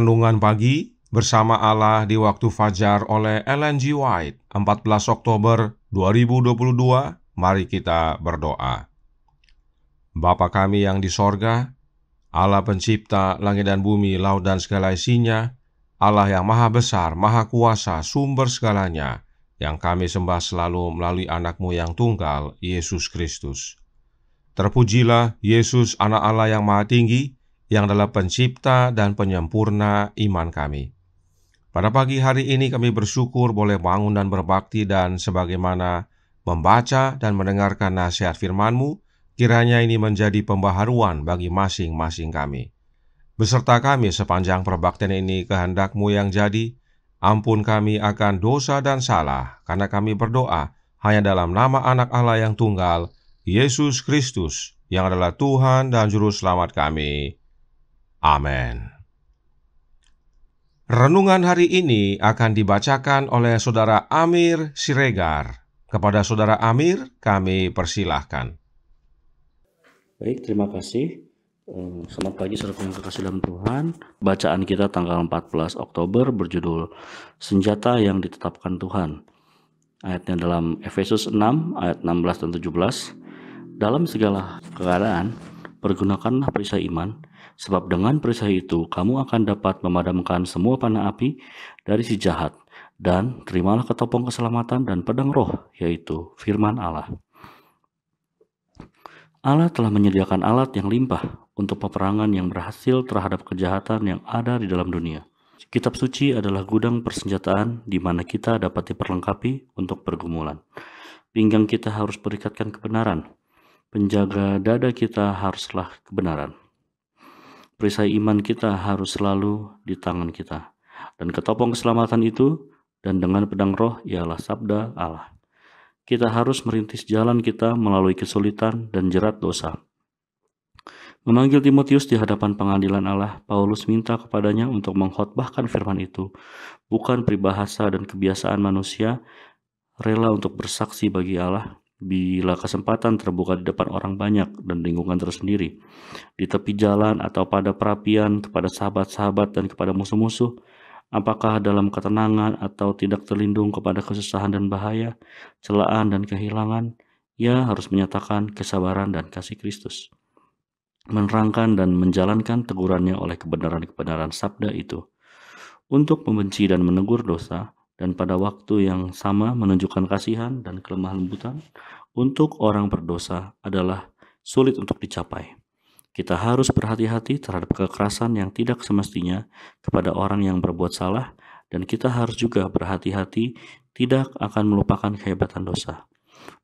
Renungan Pagi bersama Allah di waktu fajar oleh Ellen G. White, 14 Oktober 2022. Mari kita berdoa. Bapa kami yang di sorga, Allah pencipta langit dan bumi, laut dan segala isinya, Allah yang maha besar, maha kuasa, sumber segalanya, yang kami sembah selalu melalui anak-Mu yang tunggal, Yesus Kristus. Terpujilah Yesus, anak Allah yang maha tinggi, yang adalah pencipta dan penyempurna iman kami. Pada pagi hari ini kami bersyukur boleh bangun dan berbakti, dan sebagaimana membaca dan mendengarkan nasihat firman-Mu, kiranya ini menjadi pembaharuan bagi masing-masing kami. Beserta kami sepanjang perbaktian ini, kehendak-Mu yang jadi. Ampun kami akan dosa dan salah, karena kami berdoa hanya dalam nama anak Allah yang tunggal, Yesus Kristus, yang adalah Tuhan dan Juru Selamat kami. Amin. Renungan hari ini akan dibacakan oleh Saudara Amir Siregar. Kepada Saudara Amir, kami persilahkan. Baik, terima kasih. Selamat pagi saudara yang terkasih dalam Tuhan. Bacaan kita tanggal 14 Oktober berjudul Senjata yang Ditetapkan Tuhan. Ayatnya dalam Efesus 6 ayat 16 dan 17. Dalam segala keadaan, pergunakanlah perisai iman, sebab dengan perisai itu kamu akan dapat memadamkan semua panah api dari si jahat, dan terimalah ketopong keselamatan dan pedang roh, yaitu firman Allah. Allah telah menyediakan alat yang limpah untuk peperangan yang berhasil terhadap kejahatan yang ada di dalam dunia. Kitab suci adalah gudang persenjataan di mana kita dapat diperlengkapi untuk pergumulan. Pinggang kita harus berikatkan kebenaran. Penjaga dada kita haruslah kebenaran. Perisai iman kita harus selalu di tangan kita. Dan ketopong keselamatan itu, dan dengan pedang roh, ialah sabda Allah. Kita harus merintis jalan kita melalui kesulitan dan jerat dosa. Memanggil Timotius di hadapan pengadilan Allah, Paulus minta kepadanya untuk mengkhotbahkan firman itu, bukan peribahasa dan kebiasaan manusia, rela untuk bersaksi bagi Allah bila kesempatan terbuka di depan orang banyak dan lingkungan tersendiri, di tepi jalan atau pada perapian, kepada sahabat-sahabat dan kepada musuh-musuh. Apakah dalam ketenangan atau tidak terlindung kepada kesusahan dan bahaya, celaan dan kehilangan, ia harus menyatakan kesabaran dan kasih Kristus, menerangkan dan menjalankan tegurannya oleh kebenaran-kebenaran sabda itu, untuk membenci dan menegur dosa, dan pada waktu yang sama menunjukkan kasihan dan kelemah lembutan untuk orang berdosa adalah sulit untuk dicapai. Kita harus berhati-hati terhadap kekerasan yang tidak semestinya kepada orang yang berbuat salah, dan kita harus juga berhati-hati tidak akan melupakan kehebatan dosa.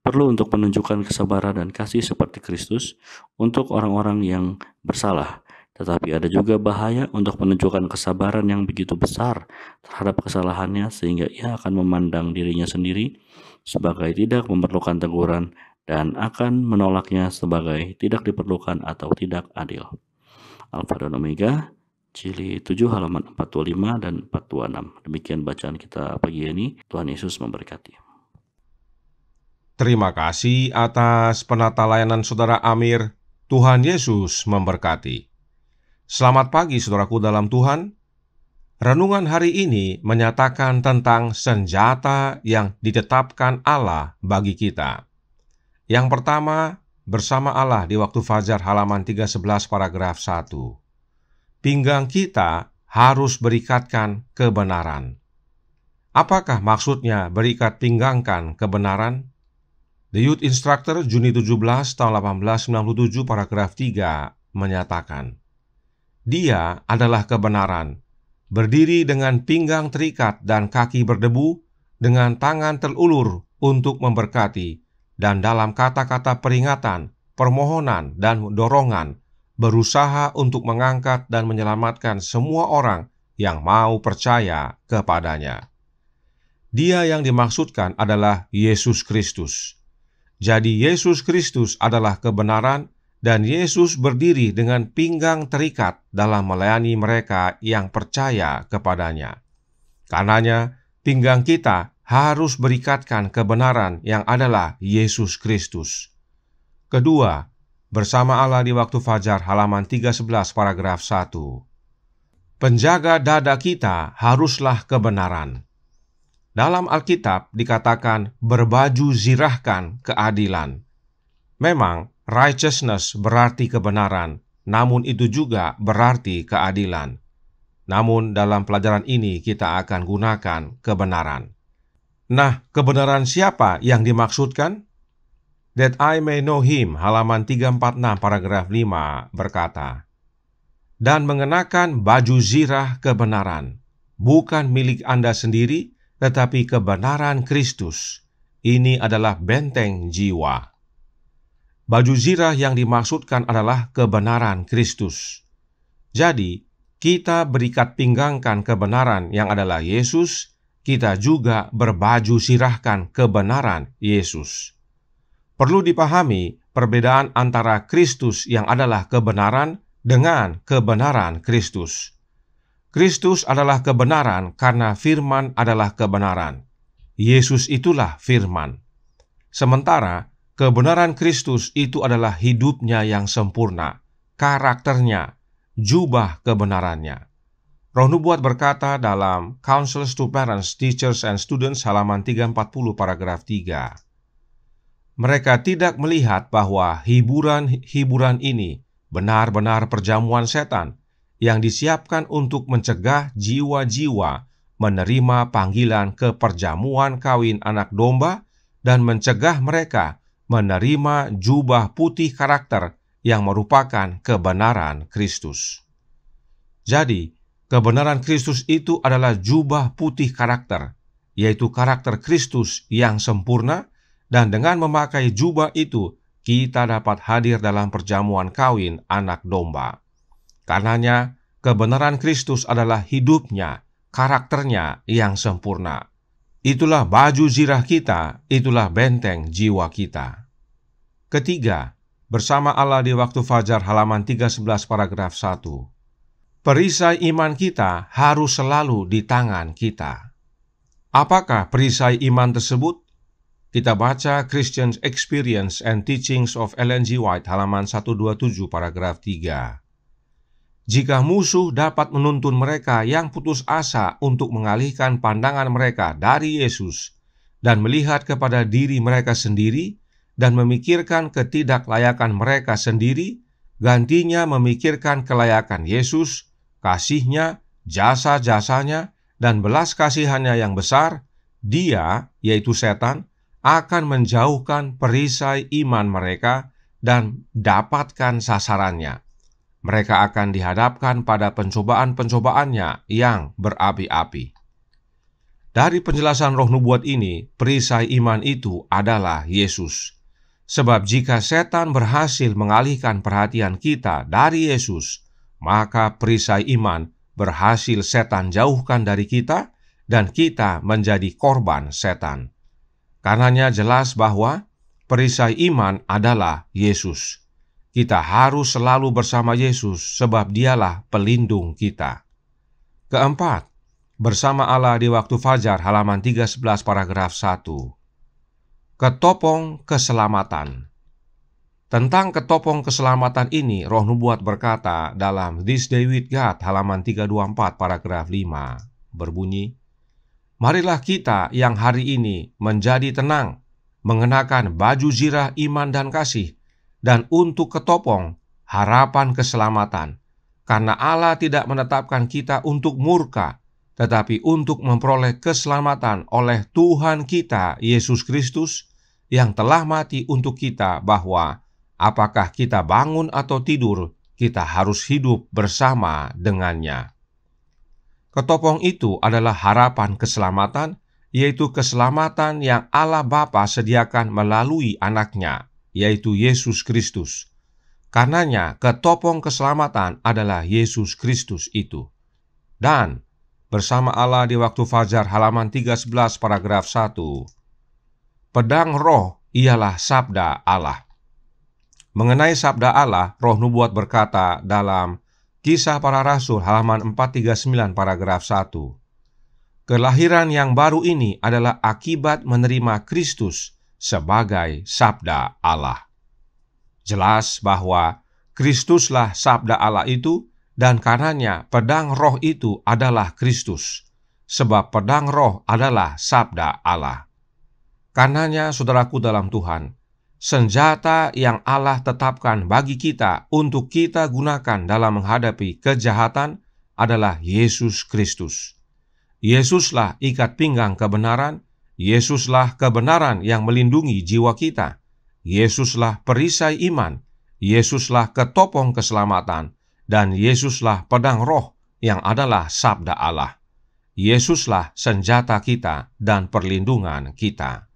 Perlu untuk menunjukkan kesabaran dan kasih seperti Kristus untuk orang-orang yang bersalah, tetapi ada juga bahaya untuk menunjukkan kesabaran yang begitu besar terhadap kesalahannya sehingga ia akan memandang dirinya sendiri sebagai tidak memerlukan teguran dan akan menolaknya sebagai tidak diperlukan atau tidak adil. Alfa dan Omega, Jili 7 halaman 45 dan 46. Demikian bacaan kita pagi ini. Tuhan Yesus memberkati. Terima kasih atas penata layanan Saudara Amir. Tuhan Yesus memberkati. Selamat pagi saudaraku dalam Tuhan. Renungan hari ini menyatakan tentang senjata yang ditetapkan Allah bagi kita. Yang pertama, bersama Allah di waktu fajar halaman 311 paragraf 1. Pinggang kita harus berikatkan kebenaran. Apakah maksudnya berikat pinggangkan kebenaran? The Youth Instructor Juni 17 tahun 1897 paragraf 3 menyatakan, Dia adalah kebenaran, berdiri dengan pinggang terikat dan kaki berdebu, dengan tangan terulur untuk memberkati, dan dalam kata-kata peringatan, permohonan, dan dorongan, berusaha untuk mengangkat dan menyelamatkan semua orang yang mau percaya kepadanya. Dia yang dimaksudkan adalah Yesus Kristus. Jadi Yesus Kristus adalah kebenaran, dan Yesus berdiri dengan pinggang terikat dalam melayani mereka yang percaya kepadanya. Karenanya, pinggang kita harus berikatkan kebenaran yang adalah Yesus Kristus. Kedua, bersama Allah di waktu fajar halaman 311 paragraf 1. Penjaga dada kita haruslah kebenaran. Dalam Alkitab dikatakan berbaju zirahkan keadilan. Memang righteousness berarti kebenaran, namun itu juga berarti keadilan. Namun dalam pelajaran ini kita akan gunakan kebenaran. Nah, kebenaran siapa yang dimaksudkan? That I may know him, halaman 346 paragraf 5 berkata, dan mengenakan baju zirah kebenaran, bukan milik Anda sendiri, tetapi kebenaran Kristus. Ini adalah benteng jiwa. Baju zirah yang dimaksudkan adalah kebenaran Kristus. Jadi, kita berikat pinggangkan kebenaran yang adalah Yesus, kita juga berbaju sirahkan kebenaran Yesus. Perlu dipahami perbedaan antara Kristus yang adalah kebenaran dengan kebenaran Kristus. Kristus adalah kebenaran karena firman adalah kebenaran. Yesus itulah firman. Sementara kebenaran Kristus itu adalah hidupnya yang sempurna, karakternya, jubah kebenarannya. Roh Nubuat berkata dalam Counsels to Parents, Teachers and Students halaman 340 paragraf 3. Mereka tidak melihat bahwa hiburan ini benar-benar perjamuan setan yang disiapkan untuk mencegah jiwa-jiwa menerima panggilan ke perjamuan kawin anak domba dan mencegah mereka menerima jubah putih karakter yang merupakan kebenaran Kristus. Jadi, kebenaran Kristus itu adalah jubah putih karakter, yaitu karakter Kristus yang sempurna, dan dengan memakai jubah itu, kita dapat hadir dalam perjamuan kawin anak domba. Karenanya, kebenaran Kristus adalah hidupnya, karakternya yang sempurna. Itulah baju zirah kita, itulah benteng jiwa kita. Ketiga, bersama Allah di waktu fajar halaman 311 paragraf 1. Perisai iman kita harus selalu di tangan kita. Apakah perisai iman tersebut? Kita baca Christian Experience and Teachings of Ellen G. White halaman 127 paragraf 3. Jika musuh dapat menuntun mereka yang putus asa untuk mengalihkan pandangan mereka dari Yesus dan melihat kepada diri mereka sendiri dan memikirkan ketidaklayakan mereka sendiri, gantinya memikirkan kelayakan Yesus, kasih-Nya, jasa-jasanya, dan belas kasihannya yang besar, dia, yaitu setan, akan menjauhkan perisai iman mereka dan dapatkan sasarannya. Mereka akan dihadapkan pada pencobaan-pencobaannya yang berapi-api. Dari penjelasan Roh Nubuat ini, perisai iman itu adalah Yesus. Sebab jika setan berhasil mengalihkan perhatian kita dari Yesus, maka perisai iman berhasil setan jauhkan dari kita dan kita menjadi korban setan. Karenanya jelas bahwa perisai iman adalah Yesus. Kita harus selalu bersama Yesus sebab dialah pelindung kita. Keempat, bersama Allah di waktu fajar halaman 311 paragraf 1. Ketopong keselamatan. Tentang ketopong keselamatan ini, Roh Nubuat berkata dalam This Day with God halaman 324 paragraf 5 berbunyi, marilah kita yang hari ini menjadi tenang, mengenakan baju zirah iman dan kasih, dan untuk ketopong harapan keselamatan, karena Allah tidak menetapkan kita untuk murka, tetapi untuk memperoleh keselamatan oleh Tuhan kita Yesus Kristus yang telah mati untuk kita, bahwa apakah kita bangun atau tidur, kita harus hidup bersama dengannya. Ketopong itu adalah harapan keselamatan, yaitu keselamatan yang Allah Bapa sediakan melalui anaknya, yaitu Yesus Kristus. Karenanya, ketopong keselamatan adalah Yesus Kristus itu. Dan bersama Allah di waktu fajar halaman 311 paragraf 1. Pedang roh ialah sabda Allah. Mengenai sabda Allah, Roh Nubuat berkata dalam Kisah Para Rasul halaman 439 paragraf 1. Kelahiran yang baru ini adalah akibat menerima Kristus sebagai sabda Allah. Jelas bahwa Kristuslah sabda Allah itu, dan kanannya pedang roh itu adalah Kristus, sebab pedang roh adalah sabda Allah. Karenanya, saudaraku dalam Tuhan, senjata yang Allah tetapkan bagi kita untuk kita gunakan dalam menghadapi kejahatan adalah Yesus Kristus. Yesuslah ikat pinggang kebenaran, Yesuslah kebenaran yang melindungi jiwa kita, Yesuslah perisai iman, Yesuslah ketopong keselamatan, dan Yesuslah pedang roh yang adalah sabda Allah. Yesuslah senjata kita dan perlindungan kita.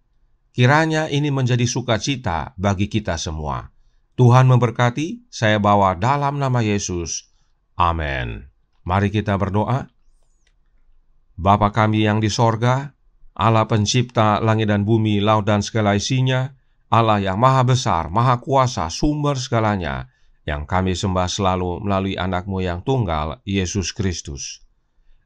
Kiranya ini menjadi sukacita bagi kita semua. Tuhan memberkati, saya bawa dalam nama Yesus. Amin. Mari kita berdoa. Bapa kami yang di sorga, Allah pencipta langit dan bumi, laut dan segala isinya, Allah yang maha besar, maha kuasa, sumber segalanya, yang kami sembah selalu melalui anak-Mu yang tunggal, Yesus Kristus.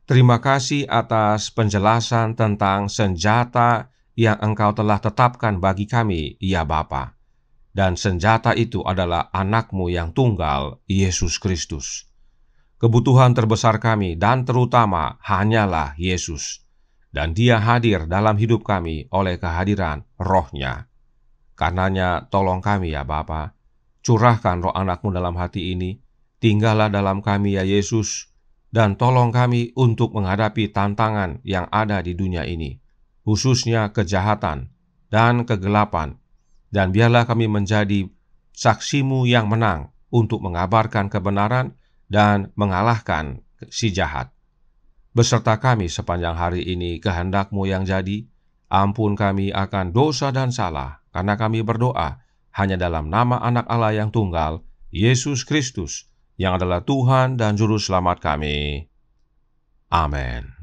Terima kasih atas penjelasan tentang senjata yang Engkau telah tetapkan bagi kami, ya Bapa. Dan senjata itu adalah anak-Mu yang tunggal, Yesus Kristus. Kebutuhan terbesar kami dan terutama hanyalah Yesus. Dan Dia hadir dalam hidup kami oleh kehadiran Roh-Nya. Karenanya tolong kami ya Bapa, curahkan roh anak-Mu dalam hati ini, tinggallah dalam kami ya Yesus, dan tolong kami untuk menghadapi tantangan yang ada di dunia ini, khususnya kejahatan dan kegelapan, dan biarlah kami menjadi saksi-Mu yang menang untuk mengabarkan kebenaran dan mengalahkan si jahat. Beserta kami sepanjang hari ini kehendak-Mu yang jadi, ampun kami akan dosa dan salah, karena kami berdoa hanya dalam nama anak Allah yang tunggal, Yesus Kristus, yang adalah Tuhan dan Juru Selamat kami. Amin.